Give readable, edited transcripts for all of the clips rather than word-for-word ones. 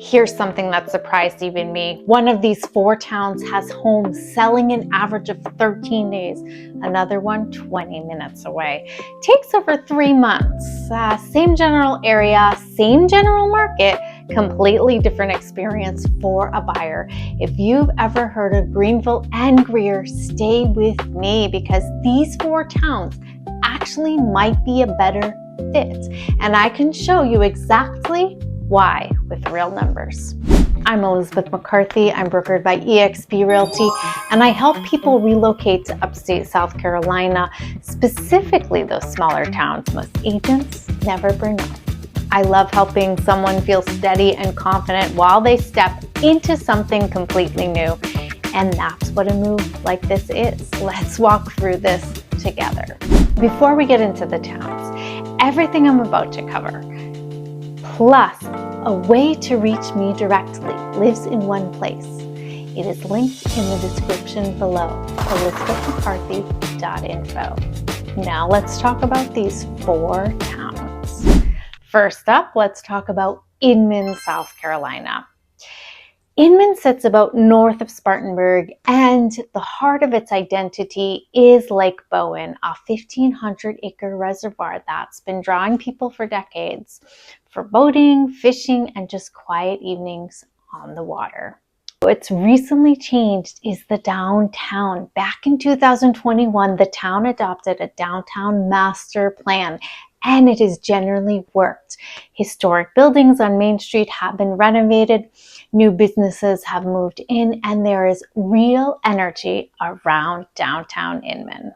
Here's something that surprised even me. One of these 4 towns has homes selling an average of 13 days. Another one 20 minutes away. Takes over 3 months. Same general area, same general market, completely different experience for a buyer. If you've ever heard of Greenville and Greer, stay with me because these 4 towns actually might be a better fit. And I can show you exactly why with real numbers. I'm Elizabeth McCarthy. I'm brokered by eXp Realty, and I help people relocate to Upstate South Carolina, specifically those smaller towns most agents never bring up. I love helping someone feel steady and confident while they step into something completely new. And that's what a move like this is. Let's walk through this together. Before we get into the towns, everything I'm about to cover, plus a way to reach me directly, lives in one place. It is linked in the description below, elizabethmccarthy.info. Now let's talk about these 4 towns. First up, let's talk about Inman, South Carolina. Inman sits about north of Spartanburg, and the heart of its identity is Lake Bowen, a 1,500-acre reservoir that's been drawing people for decades for boating, fishing, and just quiet evenings on the water. What's recently changed is the downtown. Back in 2021, the town adopted a downtown master plan, and it has generally worked. Historic buildings on Main Street have been renovated, new businesses have moved in, and there is real energy around downtown Inman.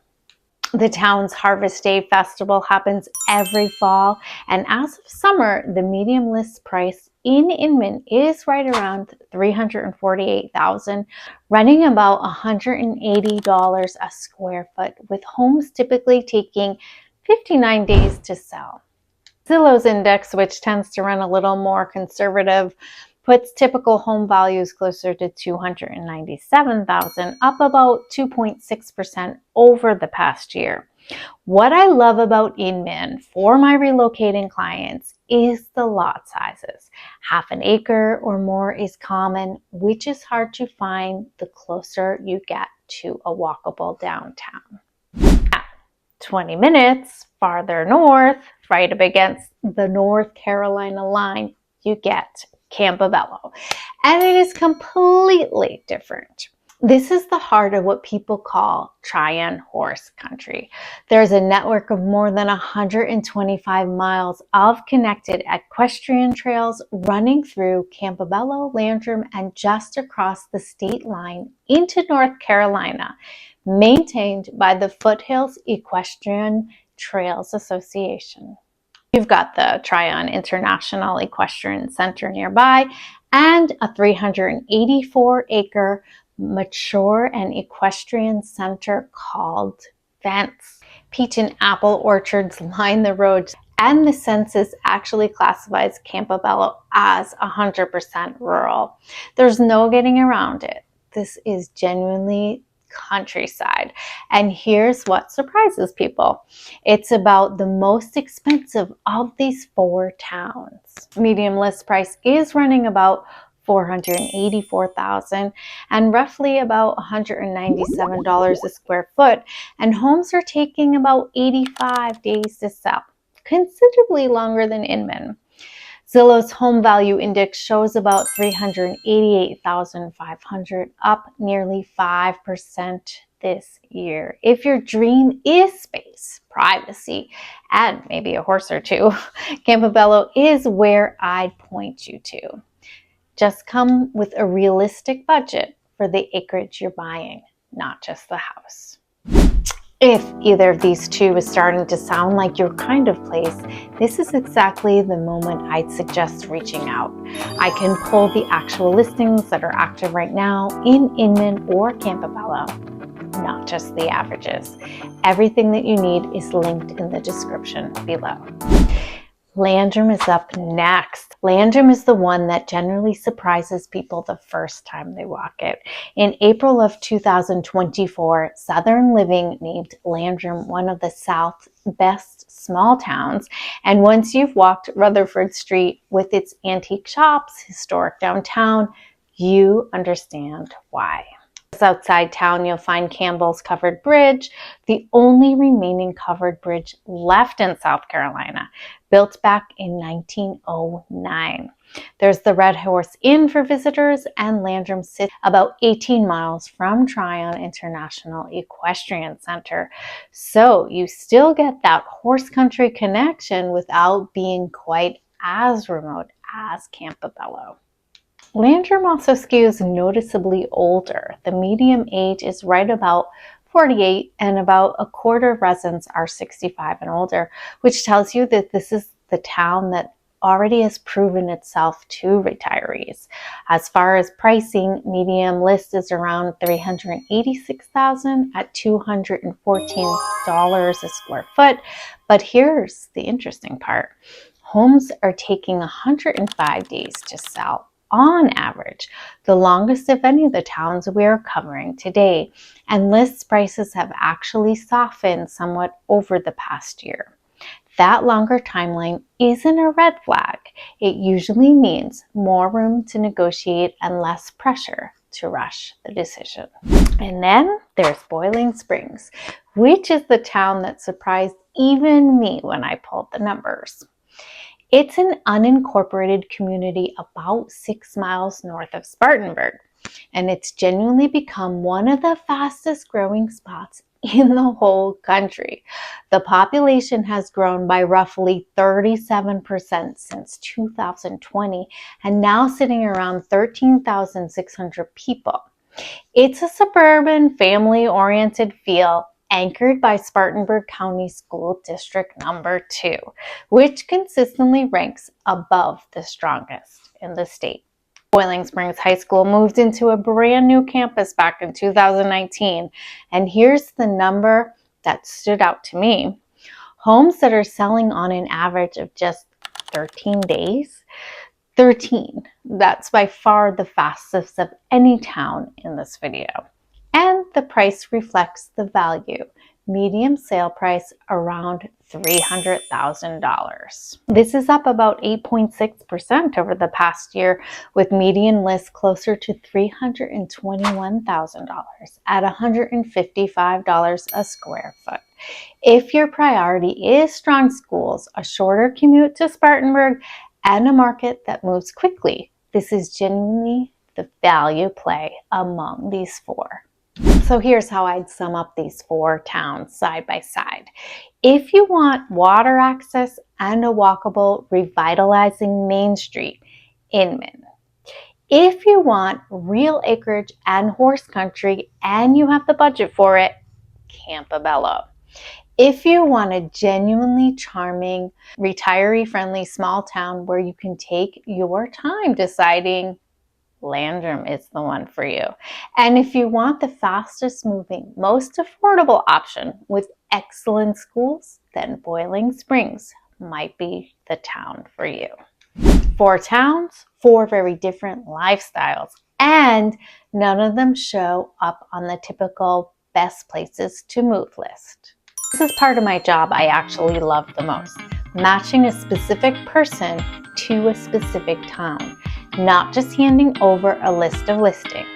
The town's Harvest Day Festival happens every fall, and as of summer, the median list price in Inman is right around $348,000, running about $180 a square foot, with homes typically taking 59 days to sell. Zillow's index, which tends to run a little more conservative, puts typical home values closer to $297,000, up about 2.6% over the past year. What I love about Inman for my relocating clients is the lot sizes. Half an acre or more is common, which is hard to find the closer you get to a walkable downtown. 20 minutes farther north, right up against the North Carolina line, you get Campobello, and it is completely different. This is the heart of what people call Tryon horse country. There's a network of more than 125 miles of connected equestrian trails running through Campobello, Landrum, and just across the state line into North Carolina, maintained by the Foothills Equestrian Trails Association. You've got the Tryon International Equestrian Center nearby and a 384-acre mature and equestrian center called Vents. Peach and apple orchards line the roads, and the census actually classifies Campobello as 100% rural. There's no getting around it. This is genuinely countryside. And here's what surprises people. It's about the most expensive of these 4 towns. Median list price is running about $484,000 and roughly about $197 a square foot, and homes are taking about 85 days to sell, considerably longer than Inman. Zillow's home value index shows about $388,500, up nearly 5% this year. If your dream is space, privacy, and maybe a horse or two, Campobello is where I'd point you to. Just come with a realistic budget for the acreage you're buying, not just the house. If either of these 2 is starting to sound like your kind of place, this is exactly the moment I'd suggest reaching out. I can pull the actual listings that are active right now in Inman or Campobello, not just the averages. Everything that you need is linked in the description below. Landrum is up next. Landrum is the one that generally surprises people the first time they walk it. In April of 2024, Southern Living named Landrum one of the South's best small towns. And once you've walked Rutherford Street with its antique shops, historic downtown, you understand why. Outside town, you'll find Campbell's Covered Bridge, the only remaining covered bridge left in South Carolina, built back in 1909. There's the Red Horse Inn for visitors, and Landrum sits about 18 miles from Tryon International Equestrian Center. So you still get that horse country connection without being quite as remote as Campobello. Landrum also skews noticeably older. The median age is right about 48, and about a quarter of residents are 65 and older, which tells you that this is the town that already has proven itself to retirees. As far as pricing, median list is around $386,000 at $214 a square foot. But here's the interesting part. Homes are taking 105 days to sell on average, the longest of any of the towns we're covering today, and list prices have actually softened somewhat over the past year. That longer timeline isn't a red flag. It usually means more room to negotiate and less pressure to rush the decision. And then there's Boiling Springs, which is the town that surprised even me when I pulled the numbers. It's an unincorporated community about 6 miles north of Spartanburg, and it's genuinely become one of the fastest growing spots in the whole country. The population has grown by roughly 37% since 2020 and now sitting around 13,600 people. It's a suburban, family-oriented feel anchored by Spartanburg County School District Number 2, which consistently ranks above the strongest in the state. Boiling Springs High School moved into a brand new campus back in 2019, and here's the number that stood out to me. Homes that are selling on an average of just 13 days. 13. That's by far the fastest of any town in this video. And the price reflects the value. Median sale price around $300,000. This is up about 8.6% over the past year, with median lists closer to $321,000 at $155 a square foot. If your priority is strong schools, a shorter commute to Spartanburg, and a market that moves quickly, this is genuinely the value play among these four. So here's how I'd sum up these four towns side by side. If you want water access and a walkable, revitalizing Main Street, Inman. If you want real acreage and horse country and you have the budget for it, Campobello. If you want a genuinely charming, retiree-friendly small town where you can take your time deciding, Landrum is the one for you. And if you want the fastest moving, most affordable option with excellent schools, then Boiling Springs might be the town for you. 4 towns, 4 very different lifestyles, and none of them show up on the typical best places to move list. This is part of my job I actually love the most, matching a specific person to a specific town, not just handing over a list of listings.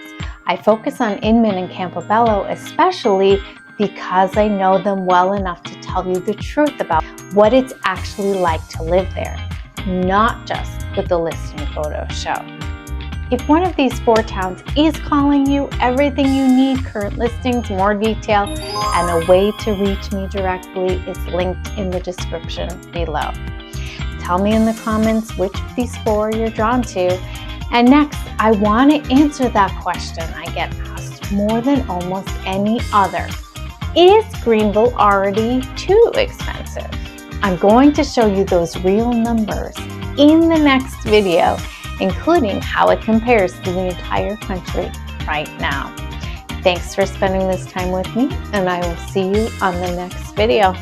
I focus on Inman and Campobello especially because I know them well enough to tell you the truth about what it's actually like to live there, not just what the listing photos show. If one of these 4 towns is calling you, everything you need, current listings, more detail, and a way to reach me directly is linked in the description below. Tell me in the comments which of these 4 you're drawn to. And next, I want to answer that question I get asked more than almost any other. Is Greenville already too expensive? I'm going to show you those real numbers in the next video, including how it compares to the entire country right now. Thanks for spending this time with me, and I will see you on the next video.